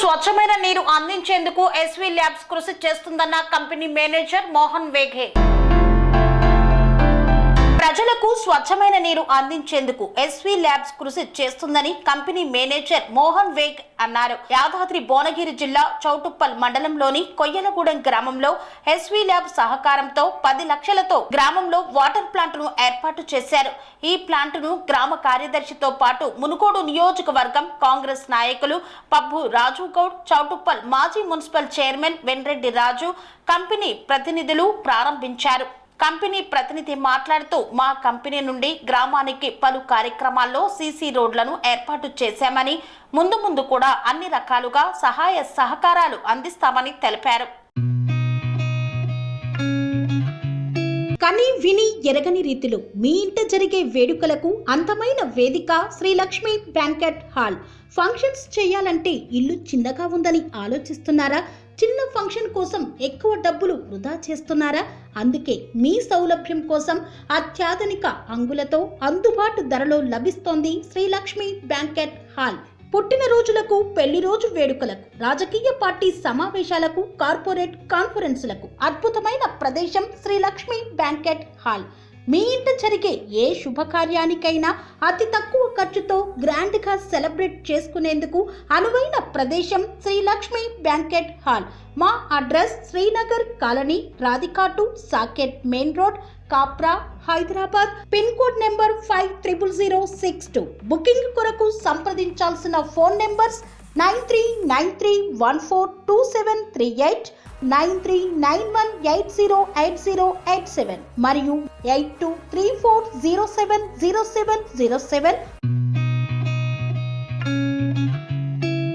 స్వచ్ఛమైన నీరు అందించేందుకు ఎస్వీ ల్యాబ్స్ కృషి చేస్తుందన్న కంపెనీ మేనేజర్ మోహన్ వేఘే. ప్రజలకు స్వచ్ఛమైన నీరు అందించేందుకు ఎస్వీ ల్యాబ్స్ కృషి చేస్తుందని కంపెనీ మేనేజర్ మోహన్ వేగ్ అన్నారు. యాదాద్రి భువనగిరి జిల్లా చౌటుప్పల్ మండలంలోని కొయ్యలగూడెం గ్రామంలో ఎస్వీ ల్యాబ్ సహకారంతో 10 లక్షలతో గ్రామంలో వాటర్ ప్లాంట్ ను ఏర్పాటు చేశారు. ఈ ప్లాంట్ ను గ్రామ కార్యదర్శితో పాటు మునుగోడు నియోజకవర్గం కాంగ్రెస్ నాయకులు పబ్బు రాజు గౌడ్, చౌటుప్పల్ మాజీ మున్సిపల్ చైర్మన్ వెన్రెడ్డి రాజు, కంపెనీ ప్రతినిధులు ప్రారంభించారు. కంపెనీ ప్రతినిధి మాట్లాడుతూ, మా కంపెనీ నుండి గ్రామానికి పలు కార్యక్రమాల్లో సీసీ రోడ్లను ఏర్పాటు చేశామని, ముందు కూడా అన్ని రకాలుగా సహాయ సహకారాలు అందిస్తామని తెలిపారు. కని విని ఎరగని రీతిలో మీ ఇంట జరిగే వేడుకలకు అందమైన వేదిక శ్రీలక్ష్మి బ్యాంకెట్ హాల్. ఫంక్షన్స్ చేయాలంటే ఇల్లు చిన్నగా ఉందని ఆలోచిస్తున్నారా? చిన్న ఫంక్షన్ కోసం ఎక్కువ డబ్బులు వృధా చేస్తున్నారా? అందుకే మీ సౌలభ్యం కోసం అత్యాధునిక అంగులతో అందుబాటు ధరలో లభిస్తోంది శ్రీలక్ష్మి బ్యాంకెట్ హాల్. పుట్టినరోజులకు, పెళ్లి రోజు వేడుకలకు, రాజకీయ పార్టీ సమావేశాలకు, కార్పొరేట్ కాన్ఫరెన్సులకు అద్భుతమైన ప్రదేశం శ్రీలక్ష్మి బ్యాంకెట్ హాల్. మీ ఇంట జరిగే ఏ శుభకార్యానికైనా అతి తక్కువ ఖర్చుతో గ్రాండ్ గా సెలబ్రేట్ చేసుకునేందుకు అనువైన ప్రదేశం శ్రీలక్ష్మి బ్యాంకెట్ హాల్. మా అడ్రస్ శ్రీనగర్ కాలనీ, రాధికాటు, Saket main road, Kapra, Hyderabad. Pin code number 500062. Booking కొరకు సంప్రదించాల్సిన ఫోన్ నెంబర్స్ 9393142738, 9391808087 మరియు 8234070707.